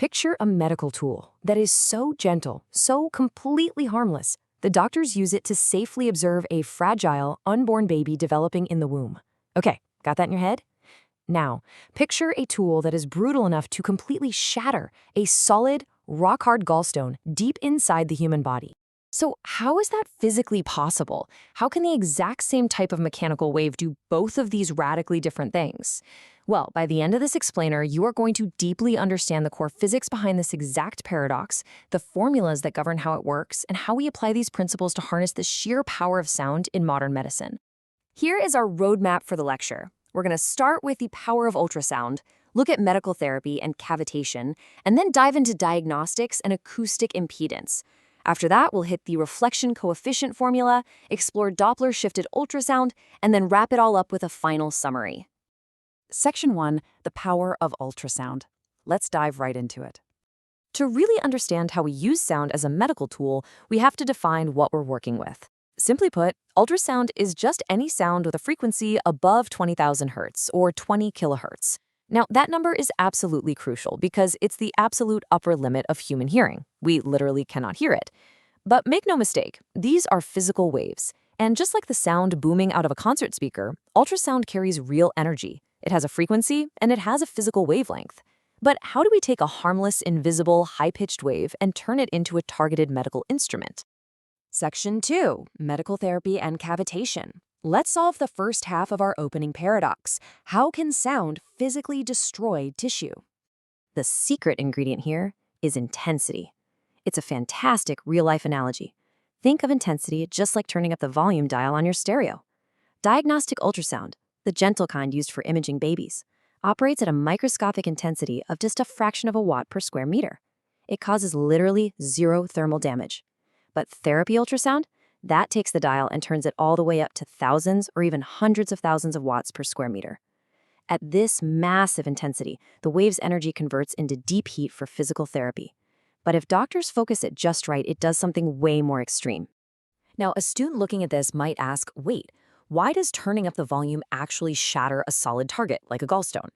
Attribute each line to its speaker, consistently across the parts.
Speaker 1: Picture a medical tool that is so gentle, so completely harmless. The doctors use it to safely observe a fragile, unborn baby developing in the womb. Okay, got that in your head? Now, picture a tool that is brutal enough to completely shatter a solid, rock-hard gallstone deep inside the human body. So how is that physically possible? How can the exact same type of mechanical wave do both of these radically different things? Well, by the end of this explainer, you are going to deeply understand the core physics behind this exact paradox, the formulas that govern how it works, and how we apply these principles to harness the sheer power of sound in modern medicine. Here is our roadmap for the lecture. We're going to start with the power of ultrasound, look at medical therapy and cavitation, and then dive into diagnostics and acoustic impedance. After that, we'll hit the reflection coefficient formula, explore Doppler-shifted ultrasound, and then wrap it all up with a final summary.
Speaker 2: Section 1, the power of ultrasound. Let's dive right into it.
Speaker 1: To really understand how we use sound as a medical tool, we have to define what we're working with. Simply put, ultrasound is just any sound with a frequency above 20,000 hertz, or 20 kilohertz. Now, that number is absolutely crucial because it's the absolute upper limit of human hearing. We literally cannot hear it. But make no mistake, these are physical waves. And just like the sound booming out of a concert speaker, ultrasound carries real energy. It has a frequency, and it has a physical wavelength. But how do we take a harmless, invisible, high-pitched wave and turn it into a targeted medical instrument? Section 2, medical therapy and cavitation. Let's solve the first half of our opening paradox. How can sound physically destroy tissue? The secret ingredient here is intensity. It's a fantastic real-life analogy. Think of intensity just like turning up the volume dial on your stereo. Diagnostic ultrasound, the gentle kind used for imaging babies, operates at a microscopic intensity of just a fraction of a watt per square meter. It causes literally zero thermal damage. But therapy ultrasound? That takes the dial and turns it all the way up to thousands or even hundreds of thousands of watts per square meter. At this massive intensity, the wave's energy converts into deep heat for physical therapy. But if doctors focus it just right, it does something way more extreme. Now, a student looking at this might ask, wait, why does turning up the volume actually shatter a solid target, like a gallstone?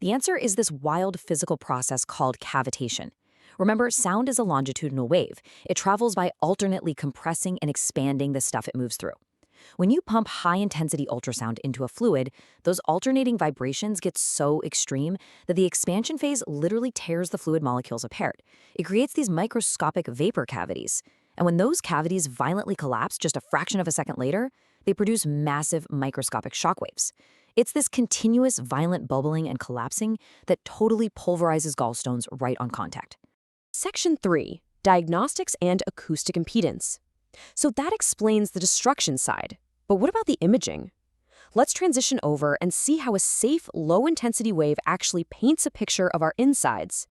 Speaker 1: The answer is this wild physical process called cavitation. Remember, sound is a longitudinal wave. It travels by alternately compressing and expanding the stuff it moves through. When you pump high-intensity ultrasound into a fluid, those alternating vibrations get so extreme that the expansion phase literally tears the fluid molecules apart. It creates these microscopic vapor cavities. And when those cavities violently collapse just a fraction of a second later, they produce massive microscopic shockwaves. It's this continuous violent bubbling and collapsing that totally pulverizes gallstones right on contact. Section 3, diagnostics and acoustic impedance. So that explains the destruction side. But what about the imaging? Let's transition over and see how a safe, low-intensity wave actually paints a picture of our insides.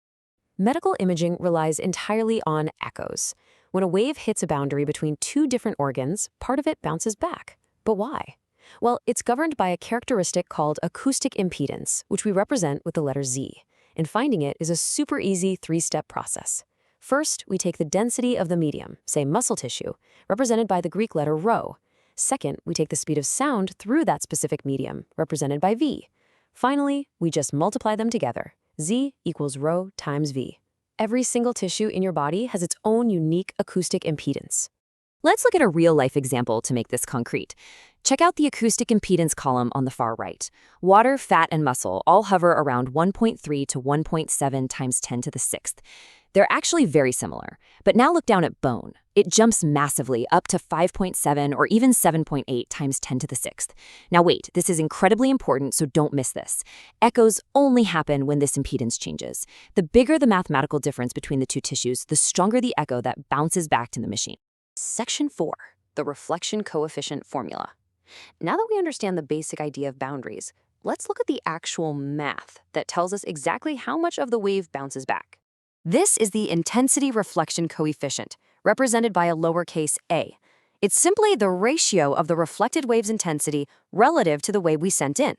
Speaker 1: Medical imaging relies entirely on echoes. When a wave hits a boundary between two different organs, part of it bounces back. But why? Well, it's governed by a characteristic called acoustic impedance, which we represent with the letter Z. And finding it is a super easy three-step process. First, we take the density of the medium, say muscle tissue, represented by the Greek letter rho. Second, we take the speed of sound through that specific medium, represented by v. Finally, we just multiply them together. Z equals rho times v. Every single tissue in your body has its own unique acoustic impedance. Let's look at a real-life example to make this concrete. Check out the acoustic impedance column on the far right. Water, fat, and muscle all hover around 1.3 to 1.7 times 10 to the 6th. They're actually very similar. But now look down at bone. It jumps massively up to 5.7 or even 7.8 times 10 to the 6th. Now wait, this is incredibly important, so don't miss this. Echoes only happen when this impedance changes. The bigger the mathematical difference between the two tissues, the stronger the echo that bounces back to the machine. Section 4, the reflection coefficient formula. Now that we understand the basic idea of boundaries, let's look at the actual math that tells us exactly how much of the wave bounces back. This is the intensity reflection coefficient, represented by a lowercase a. It's simply the ratio of the reflected wave's intensity relative to the wave we sent in.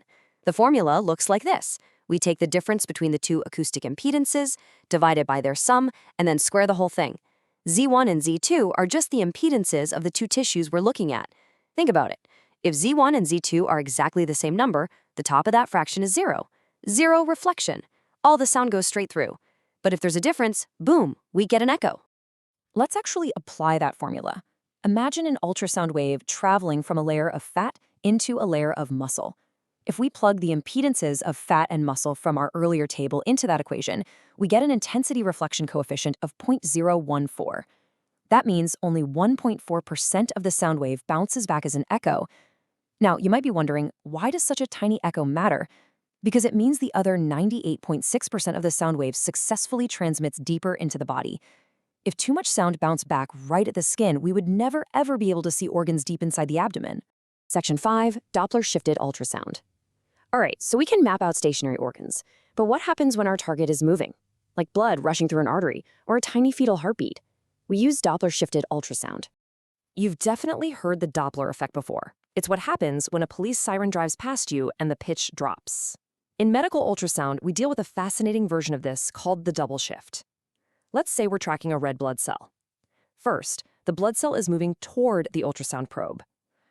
Speaker 1: The formula looks like this. We take the difference between the two acoustic impedances, divide it by their sum, and then square the whole thing. Z1 and Z2 are just the impedances of the two tissues we're looking at. Think about it. If Z1 and Z2 are exactly the same number, the top of that fraction is 0. Zero reflection. All the sound goes straight through. But if there's a difference, boom, we get an echo. Let's actually apply that formula. Imagine an ultrasound wave traveling from a layer of fat into a layer of muscle. If we plug the impedances of fat and muscle from our earlier table into that equation, we get an intensity reflection coefficient of 0.014. That means only 1.4% of the sound wave bounces back as an echo. Now, you might be wondering, why does such a tiny echo matter? Because it means the other 98.6% of the sound wave successfully transmits deeper into the body. If too much sound bounced back right at the skin, we would never ever be able to see organs deep inside the abdomen. Section 5, Doppler-shifted ultrasound. All right, so we can map out stationary organs, but what happens when our target is moving? Like blood rushing through an artery or a tiny fetal heartbeat. We use Doppler-shifted ultrasound. You've definitely heard the Doppler effect before. It's what happens when a police siren drives past you and the pitch drops. In medical ultrasound, we deal with a fascinating version of this called the double shift. Let's say we're tracking a red blood cell. First, the blood cell is moving toward the ultrasound probe.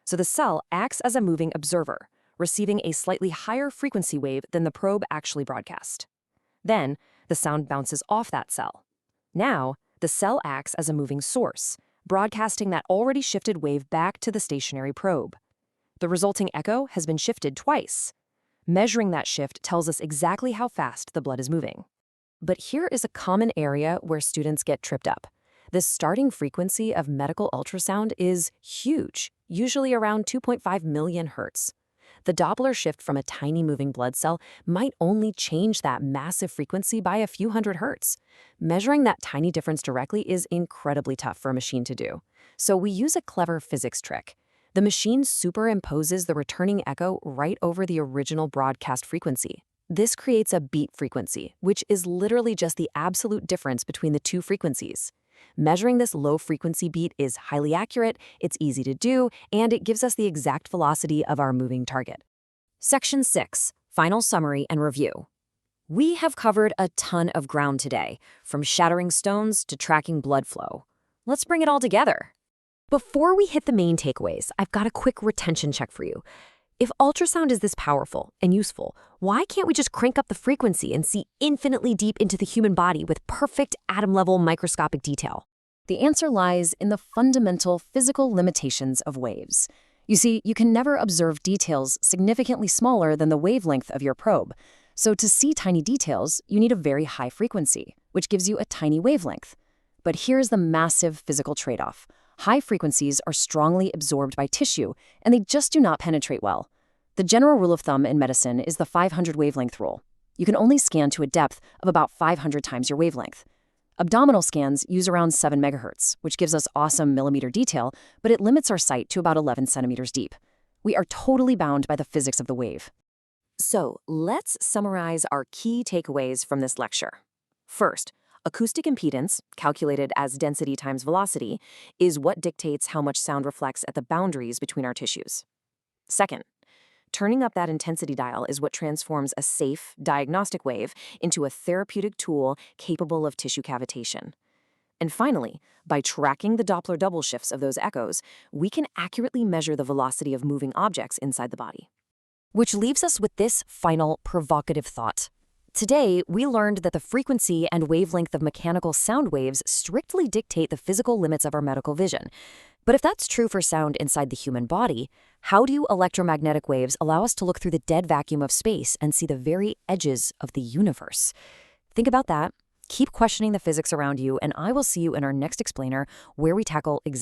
Speaker 1: So the cell acts as a moving observer, receiving a slightly higher frequency wave than the probe actually broadcast. Then, the sound bounces off that cell. Now, the cell acts as a moving source, broadcasting that already shifted wave back to the stationary probe. The resulting echo has been shifted twice. Measuring that shift tells us exactly how fast the blood is moving. But here is a common area where students get tripped up. The starting frequency of medical ultrasound is huge, usually around 2.5 million hertz. The Doppler shift from a tiny moving blood cell might only change that massive frequency by a few hundred hertz. Measuring that tiny difference directly is incredibly tough for a machine to do. So we use a clever physics trick. The machine superimposes the returning echo right over the original broadcast frequency. This creates a beat frequency, which is literally just the absolute difference between the two frequencies. Measuring this low-frequency beat is highly accurate, it's easy to do, and it gives us the exact velocity of our moving target. Section 6, Final Summary and Review. We have covered a ton of ground today, from shattering stones to tracking blood flow. Let's bring it all together. Before we hit the main takeaways, I've got a quick retention check for you. If ultrasound is this powerful and useful, why can't we just crank up the frequency and see infinitely deep into the human body with perfect atom-level microscopic detail? The answer lies in the fundamental physical limitations of waves. You see, you can never observe details significantly smaller than the wavelength of your probe. So to see tiny details, you need a very high frequency, which gives you a tiny wavelength. But here's the massive physical trade-off. High frequencies are strongly absorbed by tissue, and they just do not penetrate well. The general rule of thumb in medicine is the 500 wavelength rule. You can only scan to a depth of about 500 times your wavelength. Abdominal scans use around 7 megahertz, which gives us awesome millimeter detail, but it limits our sight to about 11 centimeters deep. We are totally bound by the physics of the wave. So let's summarize our key takeaways from this lecture. First, acoustic impedance, calculated as density times velocity, is what dictates how much sound reflects at the boundaries between our tissues. Second, turning up that intensity dial is what transforms a safe, diagnostic wave into a therapeutic tool capable of tissue cavitation. And finally, by tracking the Doppler double shifts of those echoes, we can accurately measure the velocity of moving objects inside the body. Which leaves us with this final provocative thought. Today, we learned that the frequency and wavelength of mechanical sound waves strictly dictate the physical limits of our medical vision. But if that's true for sound inside the human body, how do electromagnetic waves allow us to look through the dead vacuum of space and see the very edges of the universe? Think about that. Keep questioning the physics around you, and I will see you in our next explainer, where we tackle exactly